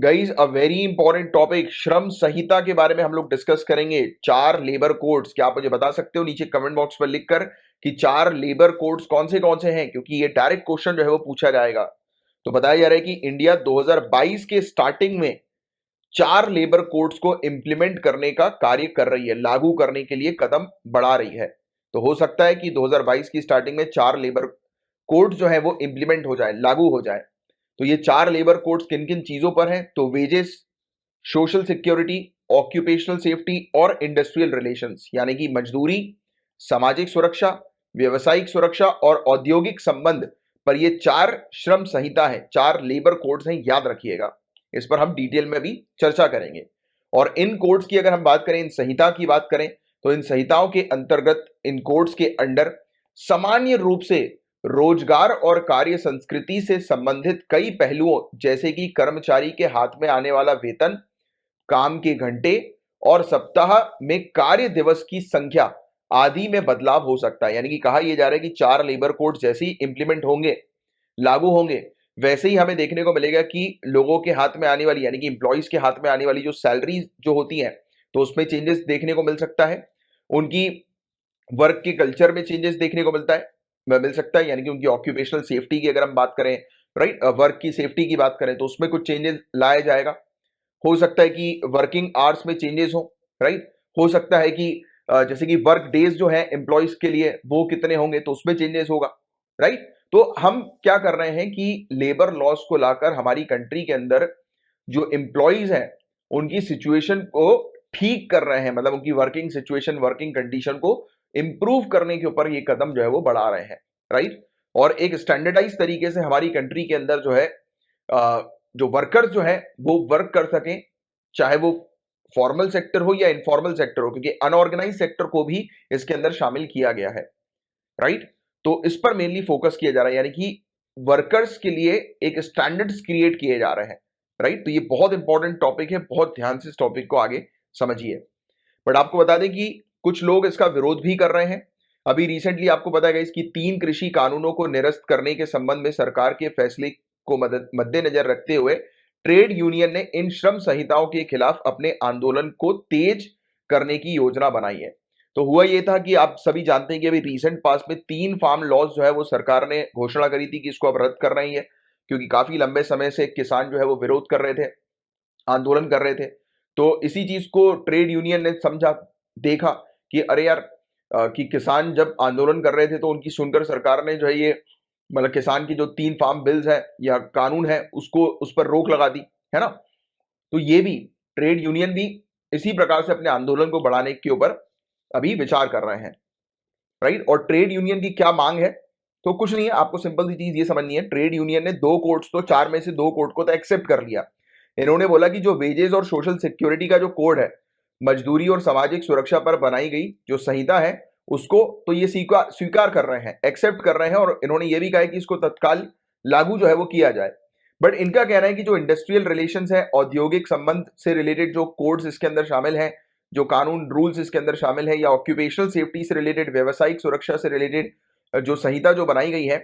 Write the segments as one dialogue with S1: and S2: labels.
S1: Guys a very important topic श्रम संहिता के बारे में हम लोग डिस्कस करेंगे। चार लेबर कोड्स, क्या आप मुझे बता सकते हो नीचे कमेंट बॉक्स पर लिखकर कि चार लेबर कोड्स कौन से हैं, क्योंकि ये डायरेक्ट क्वेश्चन जो है वो पूछा जाएगा। तो बताया जा रहा है कि इंडिया 2022 के स्टार्टिंग में चार लेबर कोड्स को इंप्लीमेंट करने का कार्य कर रही है, लागू करने के लिए कदम बढ़ा रही है। तो हो सकता है कि 2022 की स्टार्टिंग में चार लेबर कोड जो है वो इंप्लीमेंट हो जाए, लागू हो जाए। तो ये चार लेबर कोड्स किन किन चीजों पर हैं? तो wages, social security, occupational safety और इंडस्ट्रियल रिलेशंस, यानी कि मजदूरी, सामाजिक सुरक्षा, व्यवसायिक सुरक्षा और औद्योगिक संबंध पर ये चार श्रम संहिता है, चार लेबर कोड्स हैं, याद रखिएगा। इस पर हम डिटेल में भी चर्चा करेंगे। और इन कोड्स की अगर हम बात करें, इन संहिता की बात करें, तो इन संहिताओं के अंतर्गत, इन कोड्स के अंडर सामान्य रूप से रोजगार और कार्य संस्कृति से संबंधित कई पहलुओं, जैसे कि कर्मचारी के हाथ में आने वाला वेतन, काम के घंटे और सप्ताह में कार्य दिवस की संख्या आदि में बदलाव हो सकता है। यानी कि कहा यह जा रहा है कि चार लेबर कोड जैसे ही इंप्लीमेंट होंगे, लागू होंगे, वैसे ही हमें देखने को मिलेगा कि लोगों के हाथ में आने वाली, यानी कि इंप्लॉइज के हाथ में आने वाली जो सैलरी जो होती है, तो उसमें चेंजेस देखने को मिल सकता है। उनकी वर्क के कल्चर में चेंजेस देखने को मिल सकता है, यानी कि उनकी ऑक्यूपेशनल सेफ्टी की अगर हम बात करें, राइट, वर्क की सेफ्टी की बात करें, तो उसमें कुछ चेंजेस लाया जाएगा। हो सकता है कि वर्किंग आवर्स में चेंजेस हो, राइट। हो सकता है कि जैसे कि वर्क डेज जो है एम्प्लॉयज के लिए वो कितने होंगे, तो उसमें चेंजेस होगा, राइट। तो हम क्या कर रहे हैं कि लेबर लॉस को लाकर हमारी कंट्री के अंदर जो एम्प्लॉयज हैं उनकी सिचुएशन को ठीक कर रहे हैं, मतलब उनकी वर्किंग सिचुएशन, वर्किंग कंडीशन को इंप्रूव करने के ऊपर ये कदम जो है वो बढ़ा रहे हैं, राइट। और एक स्टैंडर्डाइज तरीके से हमारी कंट्री के अंदर जो है जो वर्कर्स जो है वो वर्क कर सकें, चाहे वो फॉर्मल सेक्टर हो या इनफॉर्मल सेक्टर हो, क्योंकि अनऑर्गेनाइज सेक्टर को भी इसके अंदर शामिल किया गया है, राइट। तो इस पर मेनली फोकस किया जा रहा है, यानी कि वर्कर्स के लिए एक स्टैंडर्ड्स क्रिएट किए जा रहे हैं, राइट। तो ये बहुत इंपॉर्टेंट टॉपिक है, बहुत ध्यान से इस टॉपिक को आगे समझिए। बट आपको बता दें कि कुछ लोग इसका विरोध भी कर रहे हैं। अभी रिसेंटली आपको पता है इसकी 3 कृषि कानूनों को निरस्त करने के संबंध में सरकार के फैसले को मद्देनजर रखते हुए ट्रेड यूनियन ने इन श्रम संहिताओं के खिलाफ अपने आंदोलन को तेज करने की योजना बनाई है। तो हुआ यह था कि आप सभी जानते हैं कि अभी रिसेंट पास में 3 फार्म लॉज जो है वो सरकार ने घोषणा करी थी कि इसको अब रद्द कर रही है, क्योंकि काफी लंबे समय से किसान जो है वो विरोध कर रहे थे, आंदोलन कर रहे थे। तो इसी चीज को ट्रेड यूनियन ने समझा, देखा कि अरे यार, कि किसान जब आंदोलन कर रहे थे तो उनकी सुनकर सरकार ने जो है ये, मतलब किसान की जो 3 फार्म बिल्स है या कानून है उसको, उस पर रोक लगा दी, है ना। तो ये भी ट्रेड यूनियन भी इसी प्रकार से अपने आंदोलन को बढ़ाने के ऊपर अभी विचार कर रहे हैं, राइट। और ट्रेड यूनियन की क्या मांग है? तो कुछ नहीं है, आपको सिंपल सी चीज ये समझनी है। ट्रेड यूनियन ने 2 कोड्स, तो चार में से 2 कोड को तो एक्सेप्ट कर लिया। इन्होंने बोला कि जो वेजेस और सोशल सिक्योरिटी का जो कोड है, मजदूरी और सामाजिक सुरक्षा पर बनाई गई जो संहिता है, उसको तो ये स्वीकार स्वीकार कर रहे हैं, एक्सेप्ट कर रहे हैं। और इन्होंने ये भी कहा है कि इसको तत्काल लागू जो है वो किया जाए। बट इनका कहना है कि जो इंडस्ट्रियल रिलेशंस है, औद्योगिक संबंध से रिलेटेड जो कोड्स इसके अंदर शामिल हैं, जो कानून रूल्स इसके अंदर शामिल है, या ऑक्यूपेशनल सेफ्टी से रिलेटेड, व्यवसायिक सुरक्षा से रिलेटेड जो संहिता जो बनाई गई है,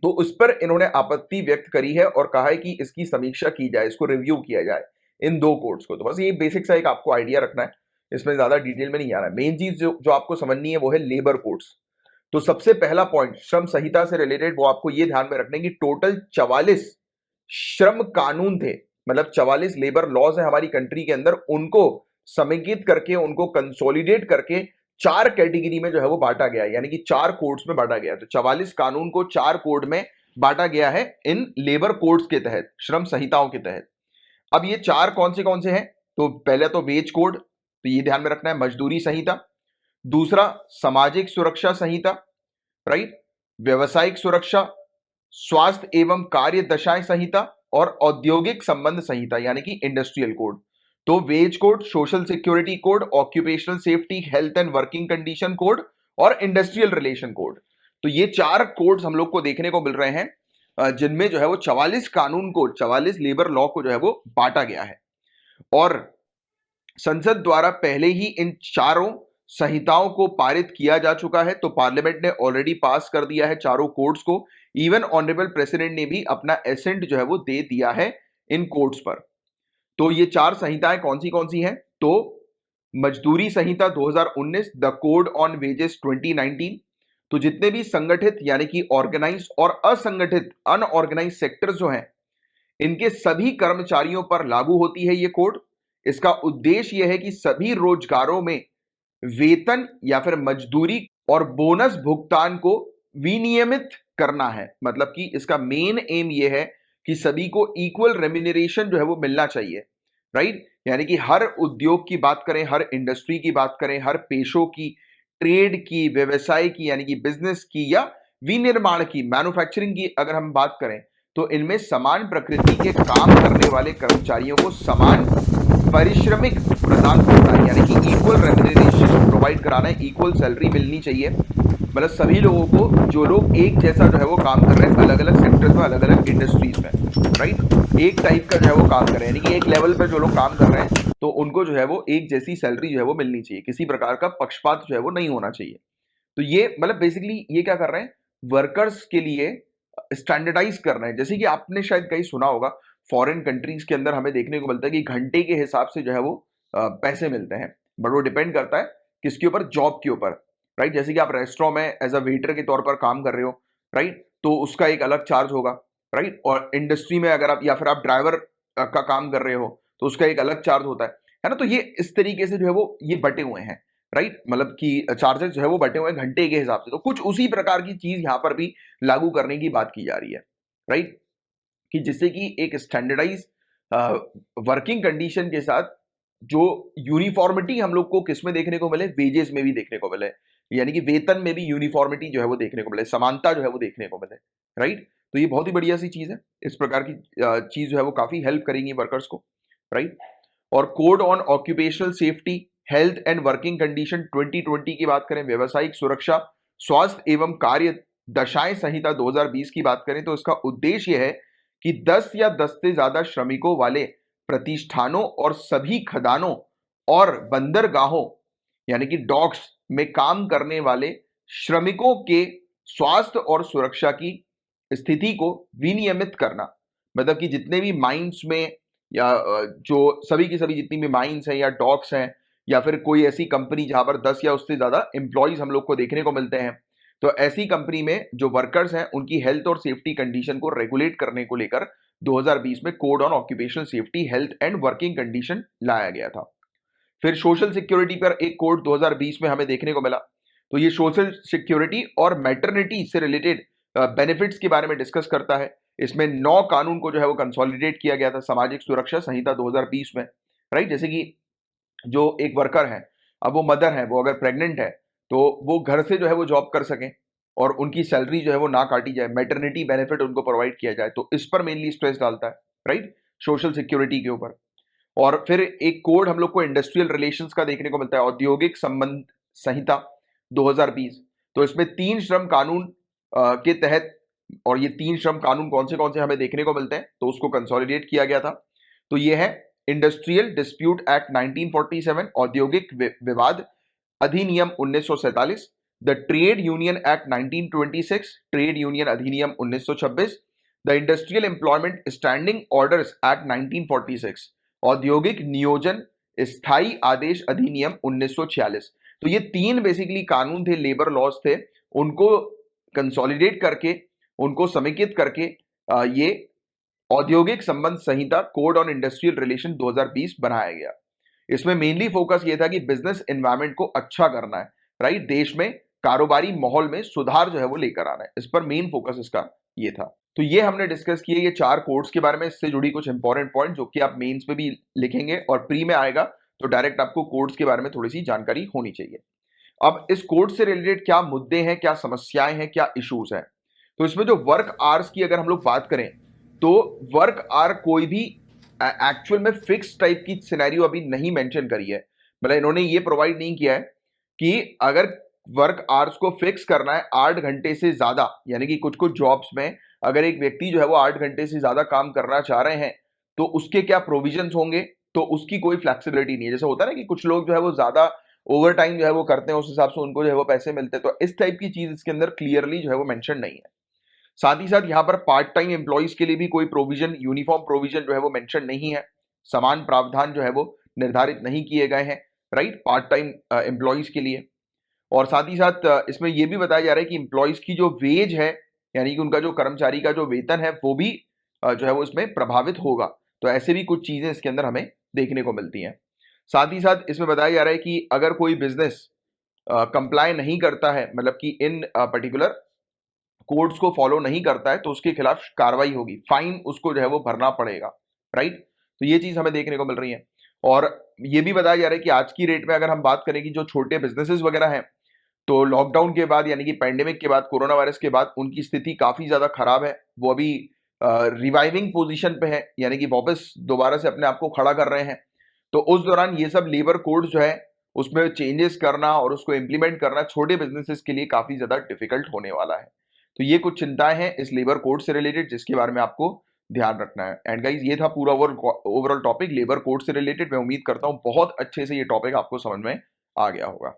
S1: तो उस पर इन्होंने आपत्ति व्यक्त करी है और कहा है कि इसकी समीक्षा की जाए, इसको रिव्यू किया जाए, इन 2 कोड्स को। तो बस ये बेसिक सा एक आपको आइडिया रखना है, इसमें ज्यादा डिटेल में नहीं आना है। मेन चीज जो जो आपको समझनी है वो है लेबर कोड्स। तो सबसे पहला पॉइंट श्रम संहिता से रिलेटेड वो आपको ये ध्यान में रखने की, टोटल 44 श्रम कानून थे, मतलब 44 लेबर लॉज है हमारी कंट्री के अंदर, उनको समेकित करके, उनको कंसोलिडेट करके 4 कैटेगरी में जो है वो बांटा गया है, यानी कि 4 कोड्स में बांटा गया है। तो 44 कानून को 4 कोड में बांटा गया है इन लेबर कोड्स के तहत, श्रम संहिताओं के तहत। अब ये 4 कौन से हैं? तो पहले तो वेज कोड, तो ये ध्यान में रखना है, मजदूरी संहिता। दूसरा सामाजिक सुरक्षा संहिता, राइट, व्यवसायिक सुरक्षा, स्वास्थ्य एवं कार्य दशाएं संहिता और औद्योगिक संबंध संहिता, यानी कि इंडस्ट्रियल कोड। तो wage code, social security code, occupational safety, health and working condition code और इंडस्ट्रियल रिलेशन कोड। तो ये 4 कोड्स हम लोग को देखने को मिल रहे हैं, जिनमें जो है वो 44 कानून को, 44 लेबर लॉ को जो है वो बांटा गया है। और संसद द्वारा पहले ही इन चारों संहिताओं को पारित किया जा चुका है। तो पार्लियामेंट ने ऑलरेडी पास कर दिया है चारों कोड्स को। इवन ऑनरेबल प्रेसिडेंट ने भी अपना एसेंट जो है वो दे दिया है इन कोड्स पर। तो ये चार संहिताएं कौन सी हैं? तो मजदूरी संहिता 2019, द कोड ऑन वेजेस 2019। तो जितने भी संगठित यानी कि ऑर्गेनाइज और असंगठित अनऑर्गेनाइज सेक्टर्स जो हैं, इनके सभी कर्मचारियों पर लागू होती है ये कोड। इसका उद्देश्य यह है कि सभी रोजगारों में वेतन या फिर मजदूरी और बोनस भुगतान को विनियमित करना है। मतलब कि इसका मेन एम यह है कि सभी को इक्वल रेम्यूनरेशन जो है वो मिलना चाहिए, राइट? यानी कि हर उद्योग की बात करें, हर इंडस्ट्री की बात करें, हर पेशों की, ट्रेड की, व्यवसाय की यानी कि बिजनेस की, या विनिर्माण की, मैन्युफैक्चरिंग की अगर हम बात करें, तो इनमें समान प्रकृति के काम करने वाले कर्मचारियों को समान पारिश्रमिक प्रदान करना है, यानी कि इक्वल रेम्यूनरेशन प्रोवाइड कराना है, इक्वल सैलरी मिलनी चाहिए। मतलब सभी लोगों को, जो लोग एक जैसा जो है वो काम कर रहे हैं अलग अलग सेक्टर्स में, अलग अलग इंडस्ट्रीज में, राइट, एक टाइप का जो है वो काम कर रहे हैं, यानी कि एक लेवल पर जो लोग काम कर रहे हैं तो उनको जो है वो एक जैसी सैलरी जो है वो मिलनी चाहिए, किसी प्रकार का पक्षपात जो है वो नहीं होना चाहिए। तो ये मतलब बेसिकली ये क्या कर रहे हैं, वर्कर्स के लिए स्टैंडर्डाइज कर रहे हैं। जैसे कि आपने शायद कहीं सुना होगा, फॉरेन कंट्रीज के अंदर हमें देखने को मिलता है कि घंटे के हिसाब से जो है वो पैसे मिलते हैं, बट वो डिपेंड करता है किसके ऊपर, जॉब के ऊपर, राइट? जैसे कि आप रेस्टोरेंट में एज अ वेटर के तौर पर काम कर रहे हो, राइट, तो उसका एक अलग चार्ज होगा, राइट? और इंडस्ट्री में अगर आप या फिर आप ड्राइवर का काम कर रहे हो तो उसका एक अलग चार्ज होता है ना? तो ये इस तरीके से जो है वो ये बटे हुए हैं, राइट? मतलब कि चार्जेस जो है वो बटे हुए हैं घंटे के हिसाब से। तो कुछ उसी प्रकार की चीज यहां पर भी लागू करने की बात की जा रही है, राइट? कि जिससे कि एक स्टैंडर्डाइज वर्किंग कंडीशन के साथ जो यूनिफॉर्मिटी हम लोग को किसमें देखने को मिले, वेजेस में भी देखने को मिले, यानी कि वेतन में भी यूनिफॉर्मिटी जो है वो देखने को मिले, समानता जो है वो देखने को मिले, राइट? तो ये बहुत ही बढ़िया सी चीज है। इस प्रकार की चीज जो है वो काफी हेल्प करेंगी वर्कर्स को, राइट? और code on occupational safety, health and working condition 2020 की बात करें, व्यवसायिक सुरक्षा, स्वास्थ्य एवं कार्य दशाएं संहिता 2020 की बात करें, तो इसका उद्देश्य है कि 10 या 10 से ज्यादा श्रमिकों वाले प्रतिष्ठानों और सभी खदानों और बंदरगाहों यानी कि डॉक्स में काम करने वाले श्रमिकों के स्वास्थ्य और सुरक्षा की स्थिति को विनियमित करना। मतलब कि जितने भी माइंस में या जो सभी की सभी जितनी भी माइंस हैं या डॉक्स हैं या फिर कोई ऐसी कंपनी जहां पर 10 या उससे ज्यादा एम्प्लॉयज हम लोग को देखने को मिलते हैं, तो ऐसी कंपनी में जो वर्कर्स हैं उनकी हेल्थ और सेफ्टी कंडीशन को रेगुलेट करने को लेकर 2020 में code on occupational safety, health and working condition लाया गया था। फिर सोशल सिक्योरिटी पर एक कोड 2020 में हमें देखने को मिला। तो ये सोशल सिक्योरिटी और मैटरनिटी से रिलेटेड बेनिफिट्स के बारे में डिस्कस करता है। इसमें 9 कानून को जो है वो कंसोलिडेट किया गया था सामाजिक सुरक्षा संहिता 2020 में, राइट? जैसे कि जो एक वर्कर है, अब वो मदर है, वो अगर प्रेग्नेंट है तो वो घर से जो है वो जॉब कर सकें और उनकी सैलरी जो है वो ना काटी जाए, मैटरनिटी बेनिफिट उनको प्रोवाइड किया जाए, तो इस पर मेनली स्ट्रेस डालता है, राइट, सोशल सिक्योरिटी के ऊपर। और फिर एक कोड हम लोग को इंडस्ट्रियल रिलेशंस का देखने को मिलता है, औद्योगिक संबंध संहिता 2020। तो इसमें 3 श्रम कानून के तहत, और ये 3 श्रम कानून कौन से हमें देखने को मिलते हैं, तो उसको कंसोलिडेट किया गया था। तो ये है इंडस्ट्रियल डिस्प्यूट एक्ट 1947, औद्योगिक विवाद अधिनियम 1947, the trade union act 1926, trade union अधिनियम 1926, the industrial employment standing orders act 1946, औद्योगिक नियोजन स्थायी आदेश अधिनियम 1946। तो ये 3 बेसिकली कानून थे, लेबर लॉज थे, उनको कंसोलिडेट करके, उनको समेकित करके ये औद्योगिक संबंध संहिता कोड ऑन इंडस्ट्रियल रिलेशन 2020 बनाया गया। इसमें मेनली फोकस ये था कि बिजनेस एनवायरनमेंट को अच्छा करना है, राइट? देश में कारोबारी माहौल में सुधार जो है वो लेकर आना है, इस पर मेन फोकस इसका ये था। तो ये हमने डिस्कस किए ये 4 कोड्स के बारे में, इससे जुड़ी कुछ इंपॉर्टेंट पॉइंट जो कि आप मेंस में भी लिखेंगे और प्री में आएगा तो डायरेक्ट आपको कोड्स के बारे में थोड़ी सी जानकारी होनी चाहिए। अब इस कोड से रिलेटेड क्या मुद्दे हैं, क्या समस्याएं हैं, क्या इश्यूज हैं? तो इसमें जो वर्क आवर्स की अगर हम लोग बात करें, तो वर्क आवर कोई भी एक्चुअल में फिक्स टाइप की सिनेरियो अभी नहीं मेंशन करी है। मतलब इन्होंने ये प्रोवाइड नहीं किया है कि अगर वर्क आवर्स को फिक्स करना है 8 घंटे से ज्यादा, यानी कि कुछ कुछ जॉब्स में अगर एक व्यक्ति जो है वो 8 घंटे से ज्यादा काम करना चाह रहे हैं तो उसके क्या प्रोविजंस होंगे, तो उसकी कोई फ्लेक्सिबिलिटी नहीं है। जैसे होता है ना कि कुछ लोग जो है वो ज्यादा ओवर टाइम जो है वो करते हैं, उस हिसाब से उनको जो है वो पैसे मिलते हैं, तो इस टाइप की चीज इसके अंदर क्लियरली जो है वो मेंशन नहीं है। साथ ही साथ यहाँ पर पार्ट टाइम एम्प्लॉइज के लिए भी कोई प्रोविजन, यूनिफॉर्म प्रोविजन जो है वो मेंशन नहीं है, समान प्रावधान जो है वो निर्धारित नहीं किए गए हैं, राइट, पार्ट टाइम एम्प्लॉइज के लिए। और साथ ही साथ इसमें यह भी बताया जा रहा है कि एम्प्लॉइज की जो वेज है, यानी कि उनका जो कर्मचारी का जो वेतन है वो भी जो है वो इसमें प्रभावित होगा। तो ऐसे भी कुछ चीजें इसके अंदर हमें देखने को मिलती हैं। साथ ही साथ इसमें बताया जा रहा है कि अगर कोई बिजनेस कंप्लाई नहीं करता है, मतलब कि इन पर्टिकुलर कोड्स को फॉलो नहीं करता है, तो उसके खिलाफ कार्रवाई होगी, फाइन उसको जो है वो भरना पड़ेगा, राइट। तो ये चीज हमें देखने को मिल रही है। और ये भी बताया जा रहा है कि आज की डेट में अगर हम बात करें कि जो छोटे बिजनेसेस वगैरह हैं, तो लॉकडाउन के बाद यानी कि पैंडेमिक के बाद, कोरोना वायरस के बाद उनकी स्थिति काफी ज्यादा खराब है। वो अभी रिवाइविंग पोजीशन पे है, यानी कि वापस दोबारा से अपने आप को खड़ा कर रहे हैं। तो उस दौरान ये सब लेबर कोड जो है उसमें चेंजेस करना और उसको इंप्लीमेंट करना छोटे बिजनेसेस के लिए काफी ज्यादा डिफिकल्ट होने वाला है। तो ये कुछ चिंताएं हैं इस लेबर कोड से रिलेटेड, जिसके बारे में आपको ध्यान रखना है। एंड गाइस, ये था पूरा ओवरऑल टॉपिक लेबर कोड से रिलेटेड। मैं उम्मीद करता हूं बहुत अच्छे से ये टॉपिक आपको समझ में आ गया होगा।